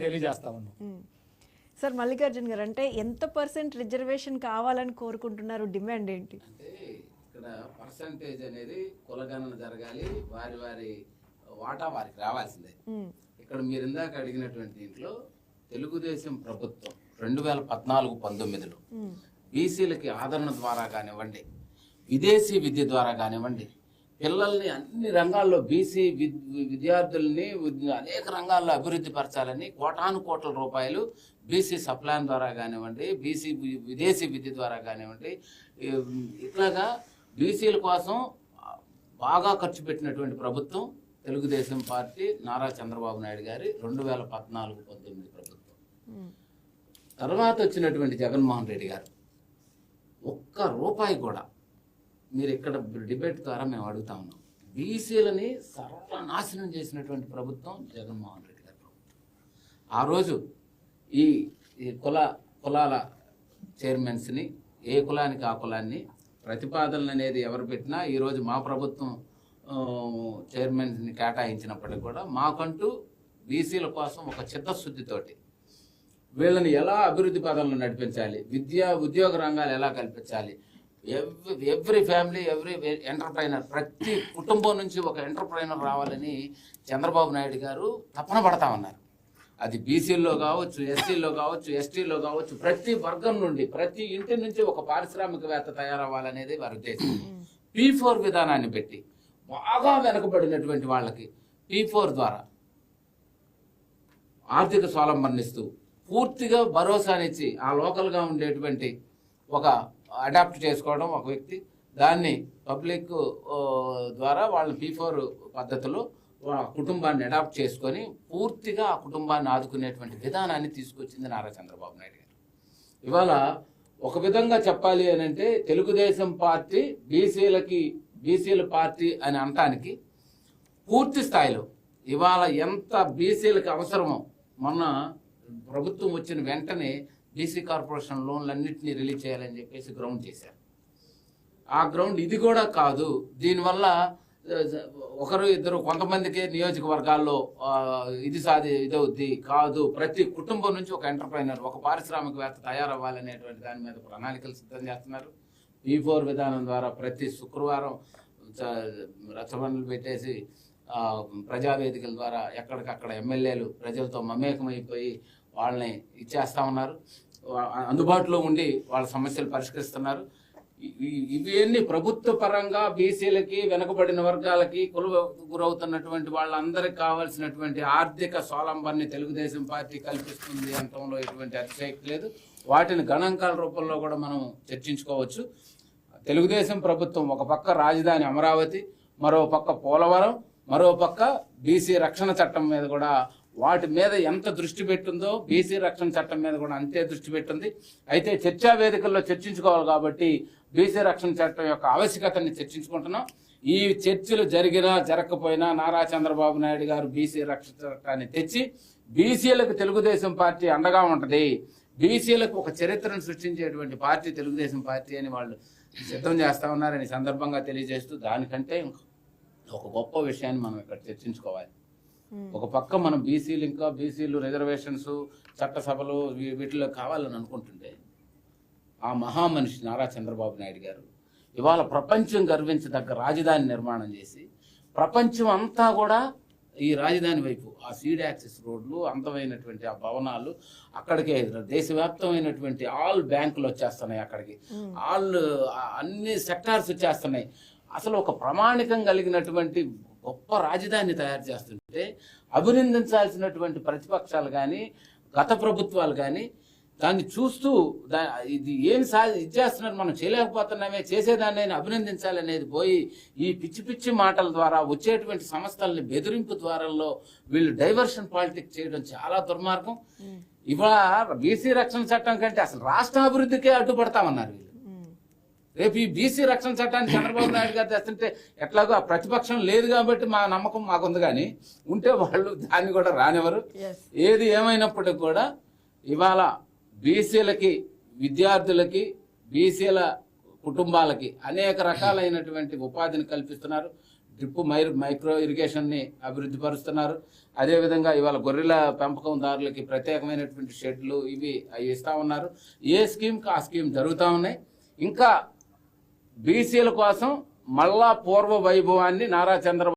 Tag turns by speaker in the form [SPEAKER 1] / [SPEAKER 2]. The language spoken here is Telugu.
[SPEAKER 1] తెలియజేస్తా ఉన్నాం.
[SPEAKER 2] సార్ మల్లికార్జున్ గారు, అంటే ఎంత % రిజర్వేషన్ కావాలని కోరుకుంటున్నారు? డిమాండ్ ఏంటి?
[SPEAKER 3] అంటే ఇక్కడ పర్సంటేజ్ అనేది కులగణన జరగాలి, వారి వారి వాటా వారికి రావాల్సిందే. ఇక్కడ మీరు ఇందాక అడిగినటువంటి దీంట్లో తెలుగుదేశం ప్రభుత్వం 2014-19లో బీసీలకి ఆదరణ ద్వారా కానివ్వండి, విదేశీ విద్య ద్వారా కానివ్వండి, పిల్లల్ని అన్ని రంగాల్లో బీసీ విద్యార్థుల్ని అనేక రంగాల్లో అభివృద్ధి పరచాలని కోటాను రూపాయలు బీసీ సప్లాన్ ద్వారా కానివ్వండి, బీసీ విదేశీ విద్య ద్వారా కానివ్వండి, ఇట్లాగా బీసీల కోసం బాగా ఖర్చు పెట్టినటువంటి ప్రభుత్వం తెలుగుదేశం పార్టీ నారా చంద్రబాబు నాయుడు గారి 2014-19 ప్రభుత్వం. తర్వాత వచ్చినటువంటి జగన్మోహన్ రెడ్డి గారు ఒక్క రూపాయి కూడా, మీరు ఇక్కడ డిబేట్ ద్వారా మేము అడుగుతా ఉన్నాం, బీసీలని సర్వనాశనం చేసినటువంటి ప్రభుత్వం జగన్మోహన్ రెడ్డి గారి ప్రభుత్వం. ఆ రోజు ఈ కులాల చైర్మన్స్ని, ఏ కులానికి ఆ కులాన్ని ప్రతిపాదనలు అనేది ఎవరు పెట్టినా ఈరోజు మా ప్రభుత్వం చైర్మన్స్ని కేటాయించినప్పటికీ కూడా మాకంటూ బీసీల కోసం ఒక చిత్తశుద్ధితోటి వీళ్ళని ఎలా అభివృద్ధి పదాలను నడిపించాలి, ఉద్యోగ రంగాలు ఎలా కల్పించాలి, ఎవ్రీ ఫ్యామిలీ, ఎవ్రీ ఎంటర్ప్రైనర్, ప్రతి కుటుంబం నుంచి ఒక ఎంటర్ప్రైనర్ రావాలని చంద్రబాబు నాయుడు గారు తపన పడతా ఉన్నారు. అది బీసీల్లో కావచ్చు, ఎస్సీల్లో కావచ్చు, ఎస్టీల్లో కావచ్చు, ప్రతి వర్గం నుండి, ప్రతి ఇంటి నుంచి ఒక పారిశ్రామికవేత్త తయారవ్వాలనేది వారి ఉద్దేశం. P4 విధానాన్ని పెట్టి బాగా వెనుకబడినటువంటి వాళ్ళకి P4 ద్వారా ఆర్థిక స్వావలంబననిస్తూ పూర్తిగా భరోసానిచ్చి ఆ లోకల్గా ఉండేటువంటి ఒక అడాప్ట్ చేసుకోవడం ఒక వ్యక్తి, దాన్ని పబ్లిక్ ద్వారా వాళ్ళని P4 పద్ధతిలో కుటుంబాన్ని అడాప్ట్ చేసుకొని పూర్తిగా ఆ కుటుంబాన్ని ఆదుకునేటువంటి విధానాన్ని తీసుకొచ్చింది నారా చంద్రబాబు నాయుడు గారు. ఇవాళ ఒక విధంగా చెప్పాలి అని అంటే తెలుగుదేశం పార్టీ బీసీల పార్టీ అని అనటానికి పూర్తి స్థాయిలో ఇవాళ ఎంత బీసీలకు అవసరమో, మొన్న ప్రభుత్వం వచ్చిన వెంటనే బీసీ కార్పొరేషన్ లోన్లన్నింటినీ రిలీజ్ చేయాలని చెప్పేసి గ్రౌండ్ చేశారు. ఆ గ్రౌండ్ ఇది కూడా కాదు, దీనివల్ల ఒకరు ఇద్దరు కొంతమందికే నియోజకవర్గాల్లో ఇదవుద్ది కాదు, ప్రతి కుటుంబం నుంచి ఒక ఎంటర్ప్రైనర్, ఒక పారిశ్రామికవేత్త తయారవ్వాలనేటువంటి దాని మీద ప్రణాళికలు సిద్ధం చేస్తున్నారు. P4 విధానం ద్వారా ప్రతి శుక్రవారం రచ్చబండలు పెట్టేసి ప్రజావేదికల ద్వారా ఎక్కడికక్కడ ఎమ్మెల్యేలు ప్రజలతో మమేకమైపోయి వాళ్ళని ఇచ్చేస్తా ఉన్నారు, అందుబాటులో ఉండి వాళ్ళ సమస్యలు పరిష్కరిస్తున్నారు. ఇవన్నీ ప్రభుత్వ పరంగా బీసీలకి, వెనుకబడిన వర్గాలకి, గురవుతున్నటువంటి వాళ్ళందరికీ కావాల్సినటువంటి ఆర్థిక స్వావలంబనాన్ని తెలుగుదేశం పార్టీ కల్పిస్తుంది అనటంలో ఎటువంటి అతిశయోక్తి లేదు. వాటిని గణాంకాల రూపంలో కూడా మనం చర్చించుకోవచ్చు. తెలుగుదేశం ప్రభుత్వం ఒక పక్క రాజధాని అమరావతి, మరో పక్క పోలవరం, మరో పక్క బీసీ రక్షణ చట్టం మీద కూడా, వాటి మీద ఎంత దృష్టి పెట్టిందో బీసీ రక్షణ చట్టం మీద కూడా అంతే దృష్టి పెట్టింది. అయితే చర్చా వేదికల్లో చర్చించుకోవాలి కాబట్టి బీసీ రక్షణ చట్టం యొక్క ఆవశ్యకతని చర్చించుకుంటున్నాం. ఈ చర్చలు జరిగినా జరగకపోయినా నారా చంద్రబాబు నాయుడు గారు బీసీ రక్షణ చట్టాన్ని తెచ్చి బీసీలకు తెలుగుదేశం పార్టీ అండగా ఉంటుంది, బీసీలకు ఒక చరిత్రను సృష్టించేటువంటి పార్టీ తెలుగుదేశం పార్టీ అని వాళ్ళు సిద్ధం చేస్తా ఉన్నారని సందర్భంగా తెలియజేస్తూ, దానికంటే ఒక గొప్ప విషయాన్ని మనం ఇక్కడ చర్చించుకోవాలి. ఒక పక్క మనం బీసీలు రిజర్వేషన్స్, చట్టసభలు వీటిలో కావాలని అనుకుంటుంటే, ఆ మహామనిషి నారా చంద్రబాబు నాయుడు గారు ఇవాళ ప్రపంచం గర్వించదగ్గ రాజధాని నిర్మాణం చేసి ప్రపంచం అంతా కూడా ఈ రాజధాని వైపు, ఆ సీడ్ యాక్సెస్ రోడ్లు, అందమైనటువంటి ఆ భవనాలు, అక్కడికి దేశవ్యాప్తమైనటువంటి ఆల్ బ్యాంకులు వచ్చేస్తున్నాయి, అక్కడికి అన్ని సెక్టార్స్ వచ్చేస్తున్నాయి. అసలు ఒక ప్రమాణికం కలిగినటువంటి గొప్ప రాజధాని తయారు చేస్తుంటే అభినందించాల్సినటువంటి ప్రతిపక్షాలు కానీ, గత ప్రభుత్వాలు కానీ దాన్ని చూస్తూ ఇది ఏం ఇచ్చేస్తున్నారు, మనం చేయలేకపోతున్నామే, చేసేదాన్ని అభినందించాలనేది పోయి ఈ పిచ్చి మాటల ద్వారా వచ్చేటువంటి సంస్థల్ని బెదిరింపు ద్వారాల్లో వీళ్ళు డైవర్షన్ పాలిటిక్స్ చేయడం చాలా దుర్మార్గం. ఇవాళ బీసీ రక్షణ చట్టం కంటే అసలు రాష్ట్ర అభివృద్ధికే అడ్డుపడతామన్నారు వీళ్ళు. రేపు ఈ బీసీ రక్షణ చట్టాన్ని చంద్రబాబు నాయుడు గారు తెస్తుంటే ఎట్లాగో ఆ ప్రతిపక్షం లేదు కాబట్టి మా నమ్మకం మాకుంది, కానీ ఉంటే వాళ్ళు దాన్ని కూడా రానివ్వరు. ఏది ఏమైనప్పటికీ కూడా ఇవాళ బీసీలకి, విద్యార్థులకి, బీసీల కుటుంబాలకి అనేక రకాలైనటువంటి ఉపాధిని కల్పిస్తున్నారు. డ్రిప్ మైక్రో ఇరిగేషన్ని అభివృద్ధి పరుస్తున్నారు. అదేవిధంగా ఇవాళ గొర్రెల పెంపకందారులకి ప్రత్యేకమైనటువంటి షెడ్లు ఇవి ఇస్తా ఉన్నారు. ఏ స్కీమ్కి ఆ స్కీమ్ జరుగుతూ ఉన్నాయి. ఇంకా బీసీల కోసం మళ్ళా పూర్వ వైభవాన్ని నారా చంద్రబాబు